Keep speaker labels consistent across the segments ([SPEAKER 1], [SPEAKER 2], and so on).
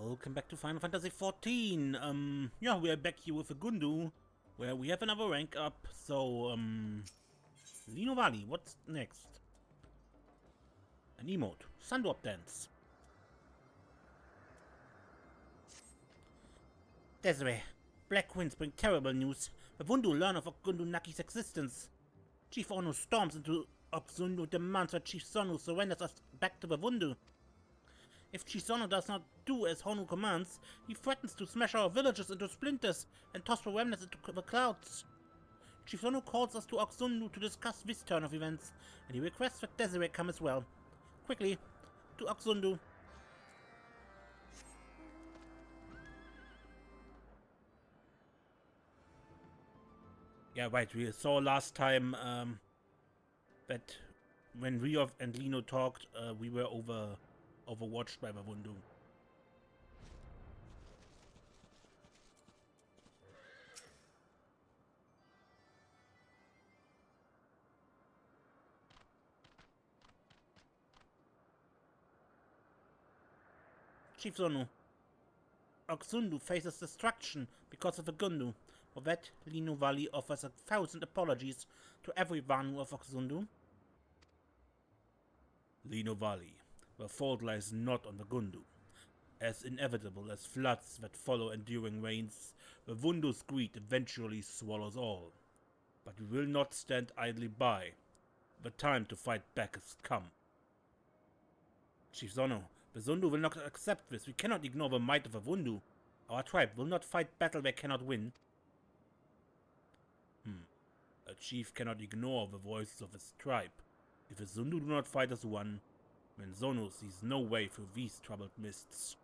[SPEAKER 1] Welcome back to Final Fantasy XIV. Yeah, we are back here with a Gundu, where we have another rank up. So, Lino Valley, what's next? An emote. Sundrop dance. Desiree, black winds bring terrible news. The Vundu learn of Gundu Naki's existence. Chief Honu storms into Zundu, demands that Chief Sonu surrenders us back to the Vundu. If Chief Sonu does not do as Honu commands, he threatens to smash our villages into splinters and toss the remnants into the clouds. Chief Sonu calls us to Zundu to discuss this turn of events, and he requests that Desiree come as well. Quickly, to Zundu. Yeah, right, we saw last time that when Ryov and Lino talked, we were overwatched by the Vundu. Chief Sonu, Zundu faces destruction because of the Gundu. For that, Lino Valley offers 1,000 apologies to every Vanu of Zundu. Lino Valley, the fault lies not on the Gundu. As inevitable as floods that follow enduring rains, the Vundu's greed eventually swallows all. But we will not stand idly by. The time to fight back has come. Chief Sonu, the Zundu will not accept this. We cannot ignore the might of the Vundu. Our tribe will not fight battle they cannot win. A chief cannot ignore the voices of his tribe. If the Zundu do not fight as one, then Sonu sees no way through these troubled mists.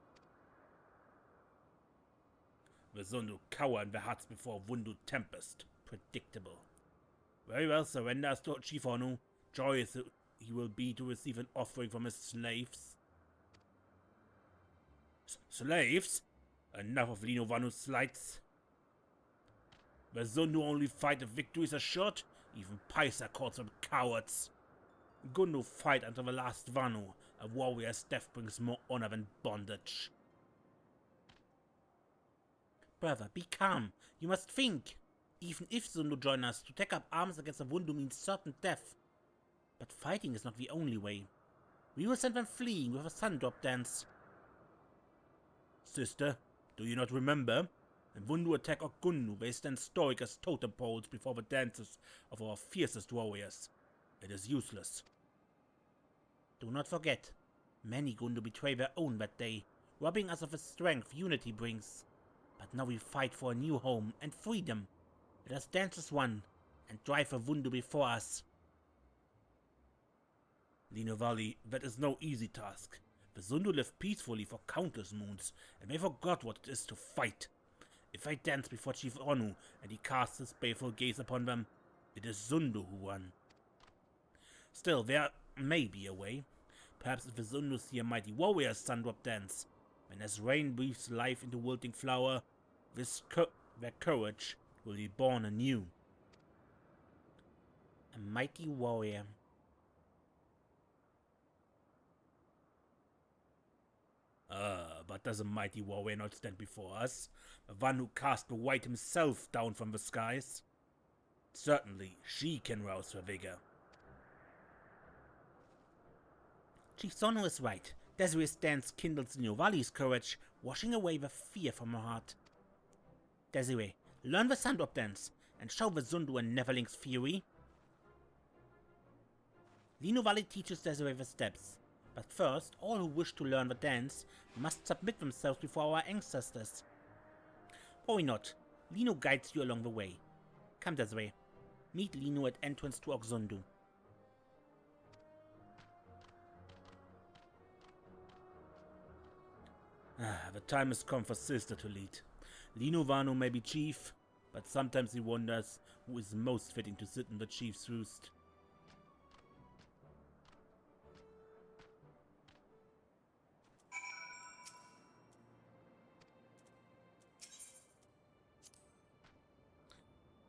[SPEAKER 1] The Zundu cower in their huts before Vundu tempest. Predictable. Very well, surrender us to Chief Honu. Joyous he will be to receive an offering from his slaves. Slaves? Enough of Lino Vanu's slights. The Zundu only fight if victory is assured. Even Paisa calls them cowards. Gundu fight until the last Vanu. A warrior's death brings more honor than bondage. Brother, be calm. You must think. Even if Zundu join us, to take up arms against the Vundu means certain death. But fighting is not the only way. We will send them fleeing with a Sundrop dance. Sister, do you not remember? When Vundu attack Gundu, they stand stoic as totem poles before the dances of our fiercest warriors. It is useless. Do not forget, many Gundu betray their own that day, robbing us of the strength unity brings. But now we fight for a new home and freedom. Let us dance as one, and drive the Vundu before us. Lino Valley, that is no easy task. The Zundu lived peacefully for countless moons, and they forgot what it is to fight. If I dance before Chief Honu, and he casts his baleful gaze upon them, it is Zundu who won. Still, there may be a way. Perhaps if the Zundu see a mighty warrior's Sundrop dance, when as rain breathes life into wilting flower, their courage will be born anew. A mighty warrior. But does a mighty warrior not stand before us? The one who cast the white himself down from the skies? Certainly, she can rouse her vigor. Chief Sonu is right. Desiree's dance kindles Lino Valley's courage, washing away the fear from her heart. Desiree, learn the Sundrop dance, and show the Zundu and Neverling's fury. Lino Valley teaches Desiree the steps. But first, all who wish to learn the dance must submit themselves before our ancestors. Worry not, Lino guides you along the way. Come, Desiree. Meet Lino at entrance to Zundu. The time has come for sister to lead. Lino Vanu may be chief, but sometimes he wonders who is most fitting to sit in the chief's roost.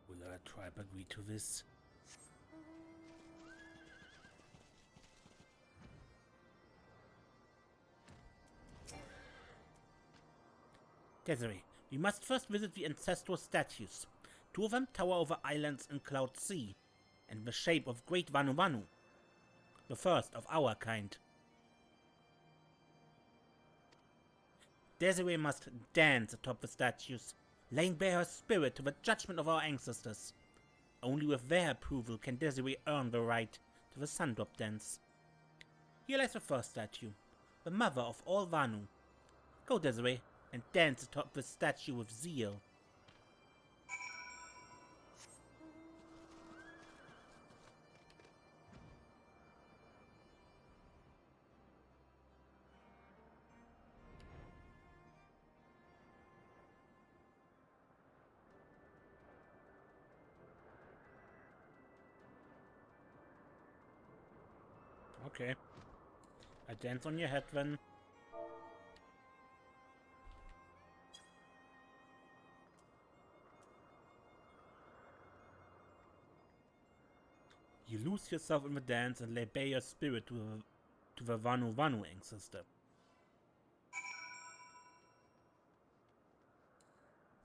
[SPEAKER 1] Will our tribe agree to this? Desiree, we must first visit the ancestral statues. 2 of them tower over islands in Cloud Sea, in the shape of great Vanu, the first of our kind. Desiree must dance atop the statues, laying bare her spirit to the judgment of our ancestors. Only with their approval can Desiree earn the right to the Sundrop dance. Here lies the first statue, the mother of all Vanu. Go, Desiree, and dance atop the statue with zeal. Okay. I dance on your head then. You lose yourself in the dance and lay bare your spirit to the Vanu ancestor.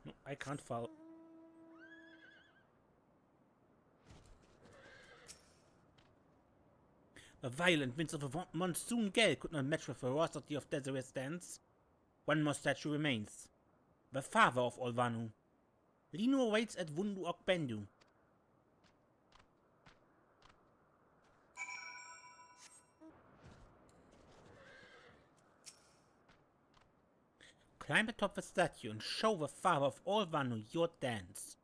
[SPEAKER 1] No, I can't follow. The violent winds of a monsoon gale could not match the ferocity of Desiree's dance. One more statue remains. The father of all Vanu. Lino awaits at Vundu Bendu. Climb atop the statue and show the father of all Vanu your dance.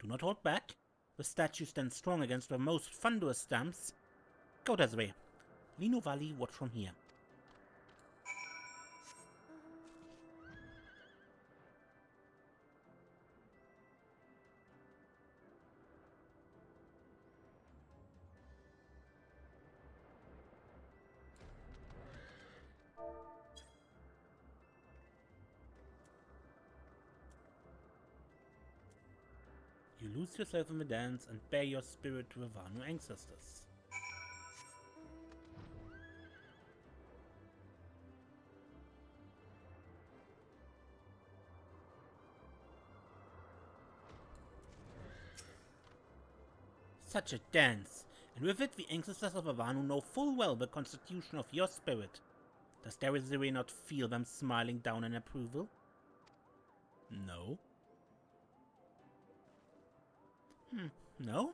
[SPEAKER 1] Do not hold back. The statue stands strong against the most thunderous stamps. Go, Desiree. Vino Valley, watch from here. You lose yourself in the dance and bear your spirit to the Vanu ancestors. Such a dance, and with it the ancestors of the Vanu know full well the constitution of your spirit. Does Desiree not feel them smiling down in approval? No. No?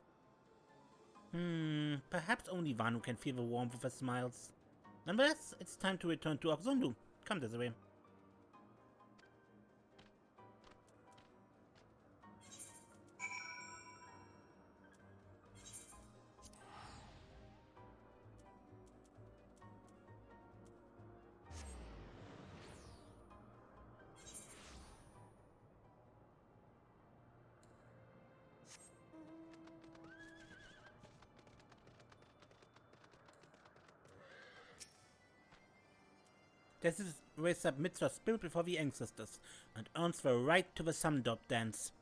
[SPEAKER 1] Perhaps only Vanu can feel the warmth of her smiles. Nonetheless, it's time to return to Zundu. Come, Desiree. Desiree submits her spirit before the ancestors and earns the right to the Sundrop dance.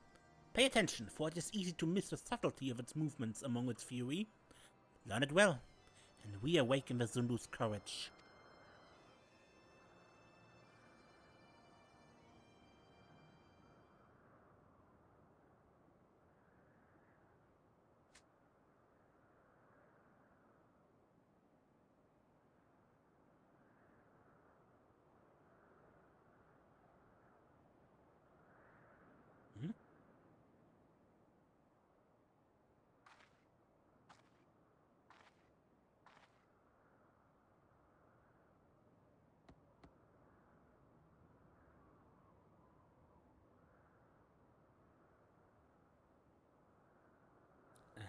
[SPEAKER 1] Pay attention, for it is easy to miss the subtlety of its movements among its fury. Learn it well, and we awaken the Zundu's courage.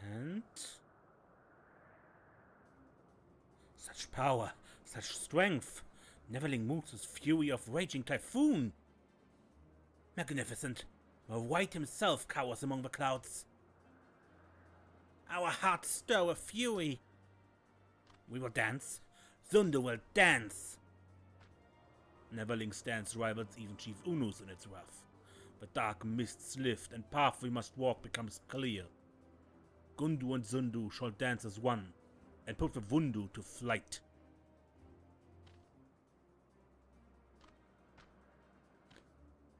[SPEAKER 1] And such power, such strength. Neverling moves with fury of raging typhoon. Magnificent. The White himself cowers among the clouds. Our hearts stir with fury. We will dance. Zundu will dance. Neverling's dance rivals even Chief Unu's in its wrath. The dark mists lift and path we must walk becomes clear. Gundu and Zundu shall dance as one, and put the Vundu to flight.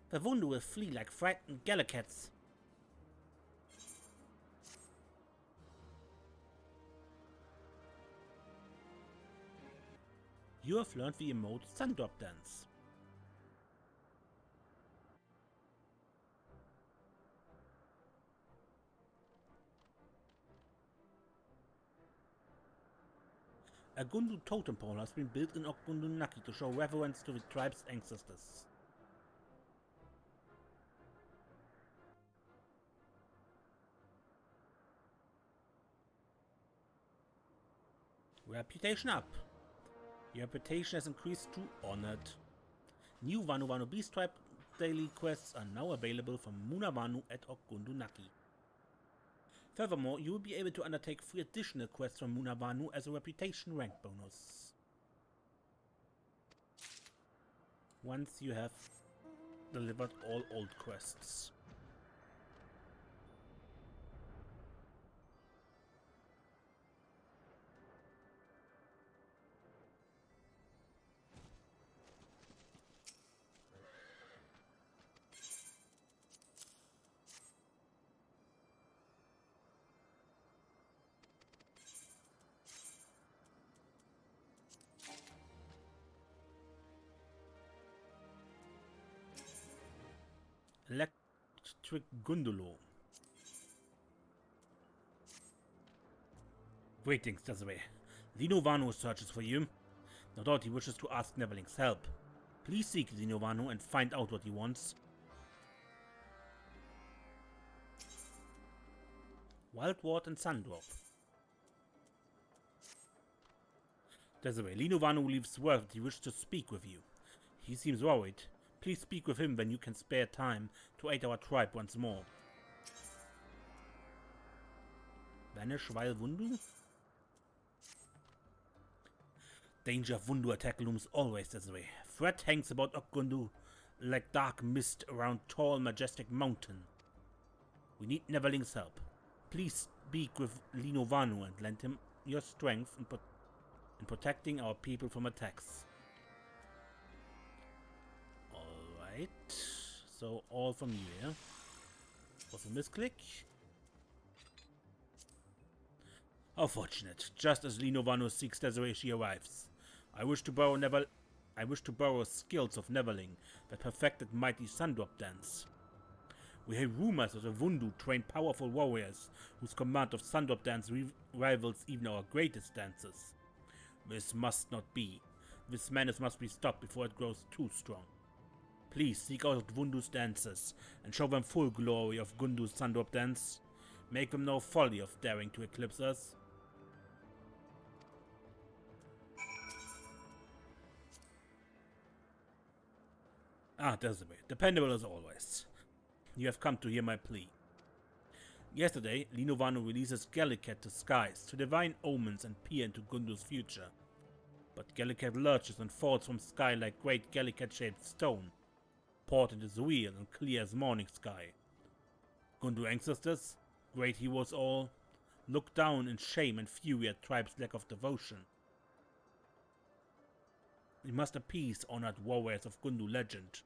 [SPEAKER 1] The Vundu will flee like frightened gallicats. You have learned the emote Sundrop dance. A Gundu totem pole has been built in Gundu Naki to show reverence to the tribe's ancestors. Reputation up. Your reputation has increased to honored. New Vanu Beast Tribe daily quests are now available from Muna Vanu at Gundu Naki. Furthermore, you will be able to undertake 3 additional quests from Muna Vanu as a reputation rank bonus. Once you have delivered all old quests. Electric Gundulo. Greetings, Desiree. Lino Vanu searches for you. No doubt he wishes to ask Neverling's help. Please seek Lino Vanu and find out what he wants. Wildward and Sundrop. Desiree, Lino Vanu leaves word that he wishes to speak with you. He seems worried. Please speak with him when you can spare time to aid our tribe once more. Vanish while Vundu? Danger of Vundu attack looms always, Desiree. Threat hangs about Gundu like dark mist around tall, majestic mountain. We need Neverling's help. Please speak with Lino Vanu and lend him your strength in protecting our people from attacks. So all from you, yeah? Was a misclick? How fortunate. Just as Lino Vanu seeks Desiree, she arrives. I wish to borrow skills of Neverling that perfected mighty Sundrop dance. We hear rumors that the Vundu train powerful warriors whose command of Sundrop dance rivals even our greatest dancers. This must not be. This madness must be stopped before it grows too strong. Please seek out Vundu's dancers and show them full glory of Gundu's Sundrop dance. Make them know folly of daring to eclipse us. Desiree, dependable as always. You have come to hear my plea. Yesterday, Lino Vanu releases Gallicat to skies to divine omens and peer into Gundu's future. But Gallicat lurches and falls from sky like great Gallicat-shaped stone, poured into the real and clear as morning sky. Gundu ancestors, great heroes all, look down in shame and fury at tribe's lack of devotion. We must appease honored warriors of Gundu legend.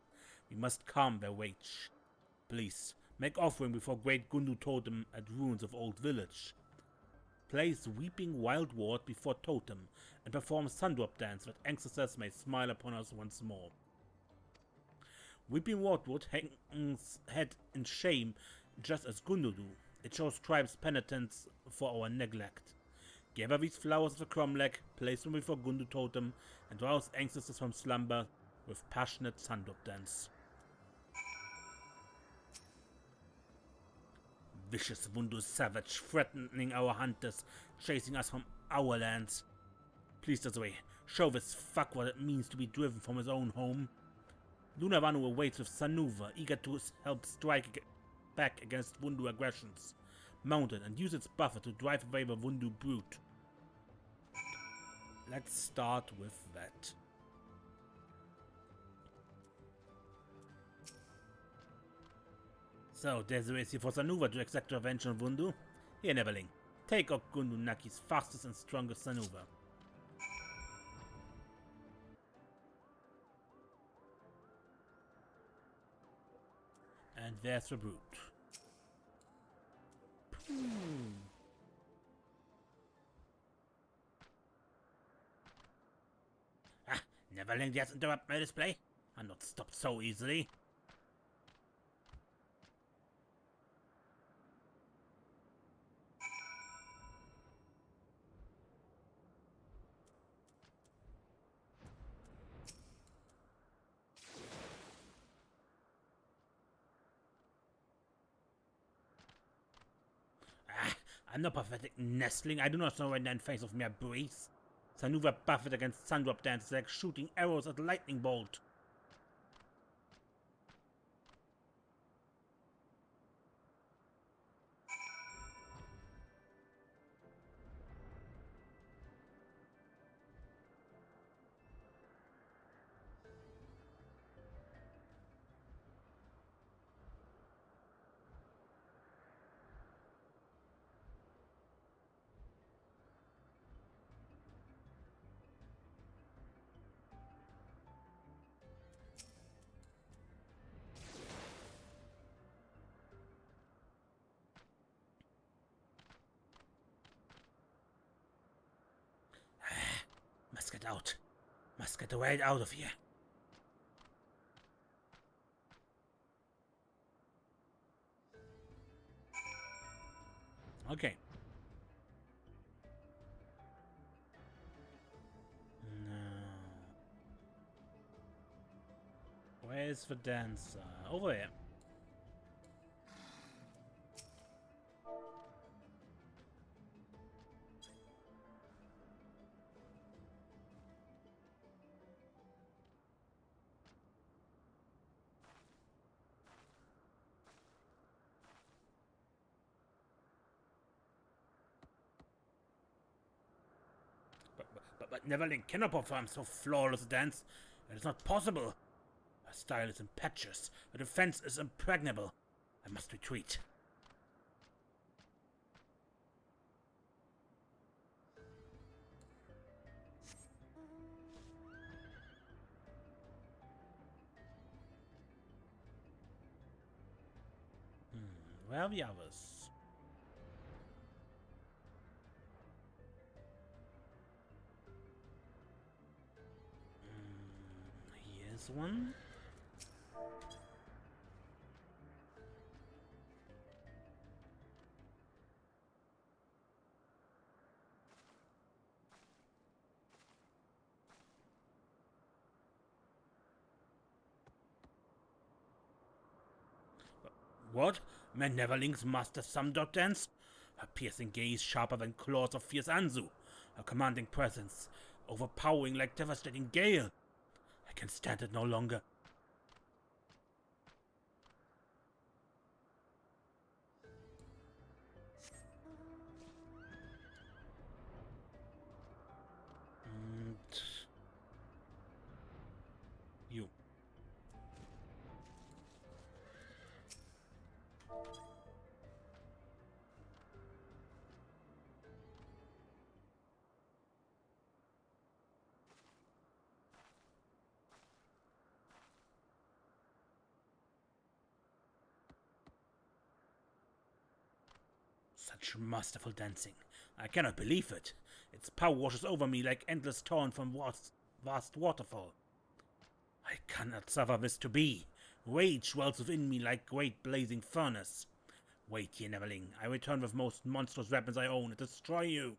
[SPEAKER 1] We must calm their rage. Please, make offering before great Gundu totem at ruins of old village. Place weeping wild ward before totem and perform Sundrop dance that ancestors may smile upon us once more. Weeping Wardwood hangs head in shame just as Gundu do. It shows tribe's penitence for our neglect. Gather these flowers of the cromlech, place them before Gundu totem, and rouse ancestors from slumber with passionate Sundrop dance. Vicious Vundu savage, threatening our hunters, chasing us from our lands. Please, Desiree, show this fuck what it means to be driven from his own home. Luna Vanu awaits with Sanuva, eager to help strike back against Vundu aggressions. Mount it and use its buffer to drive away the Vundu brute. Let's start with that. So, Desiree is here for Sanuva to exact revenge on Vundu. Here, Neverling, take out Gundu Naki's fastest and strongest Sanuva. And there's the brute. Ah, never let us interrupt my display. I'm not stopped so easily. I'm no pathetic nestling. I do not know when in face of mere breeze. Maneuver buffet against Sundrop dances like shooting arrows at a lightning bolt. Must get out. Must get right out of here. Okay. No. Where's the dancer? Over here. But Neverling cannot perform so flawless a dance. It is not possible. Her style is impetuous. Her defense is impregnable. I must retreat. Where are the others? Here's one. What? My Neverling's master Sundrop dance? Her piercing gaze sharper than claws of fierce Anzu. Her commanding presence, overpowering like devastating gale. I can stand it no longer. You. Such masterful dancing. I cannot believe it. Its power washes over me like endless torrent from vast waterfall. I cannot suffer this to be. Rage wells within me like great blazing furnace. Wait here, Neverling. I return with most monstrous weapons I own and destroy you.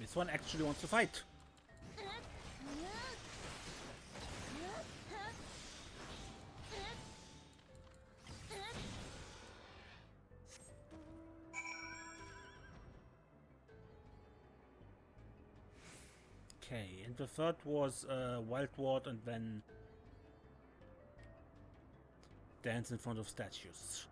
[SPEAKER 1] This one actually wants to fight. Okay, and the third was Wild Ward and then dance in front of statues.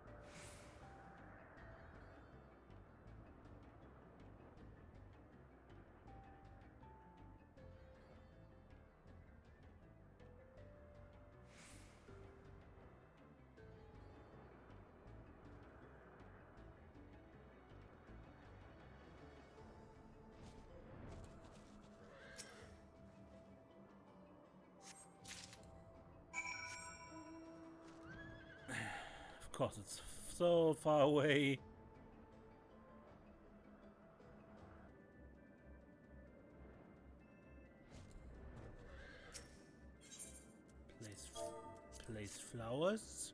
[SPEAKER 1] course, it's so far away. Place flowers.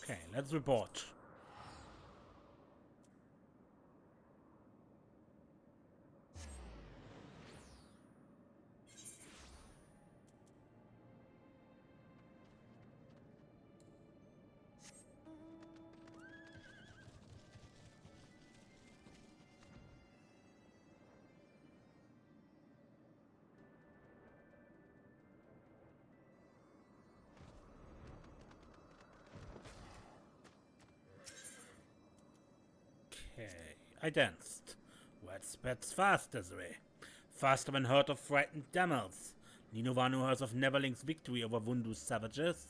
[SPEAKER 1] Okay, let's report. Okay, I danced. Wet spats fast this way. Faster than herd of frightened camels. Vanu hears of Neverlink's victory over Vundu's savages.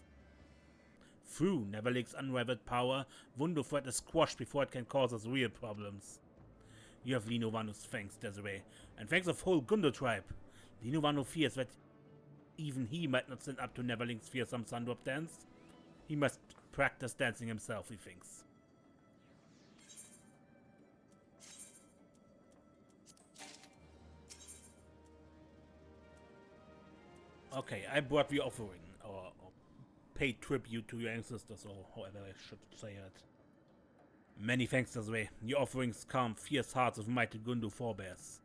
[SPEAKER 1] Through Neverlink's unrivaled power, Vundu threat is squashed before it can cause us real problems. You have Vanu's thanks, Desiree, and thanks of whole Gundu tribe. Vanu fears that even he might not stand up to Neverlink's fearsome Sundrop dance. He must practice dancing himself, he thinks. Okay, I brought the offering, or paid tribute to your ancestors, or however I should say it. Many thanks this way. Your offerings calm fierce hearts of mighty Gundu forebears.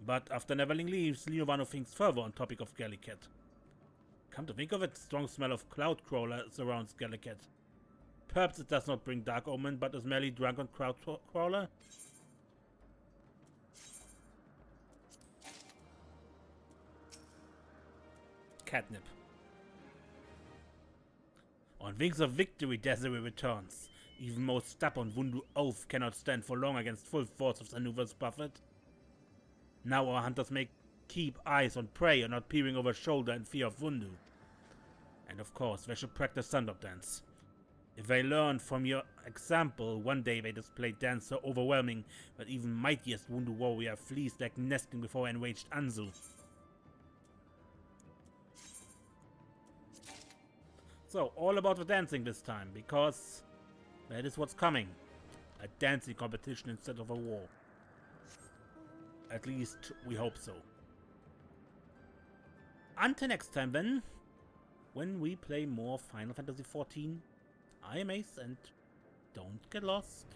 [SPEAKER 1] But after Neverling leaves, Vanu thinks further on topic of Gallicat. Come to think of it, strong smell of cloud crawler surrounds Gallicat. Perhaps it does not bring dark omen, but is merely drunk on cloud crawler? Catnip. On wings of victory, Desiree returns. Even most stubborn Vundu oath cannot stand for long against full force of Sanuva's buffet. Now our hunters may keep eyes on prey and not peering over shoulder in fear of Vundu. And of course, they should practice Sundrop dance. If they learn from your example, one day they display dance so overwhelming that even mightiest Vundu warrior flees like nesting before enraged Anzu. So, all about the dancing this time, because that is what's coming. A dancing competition instead of a war. At least, we hope so. Until next time then, when we play more Final Fantasy XIV, I am Ace and don't get lost.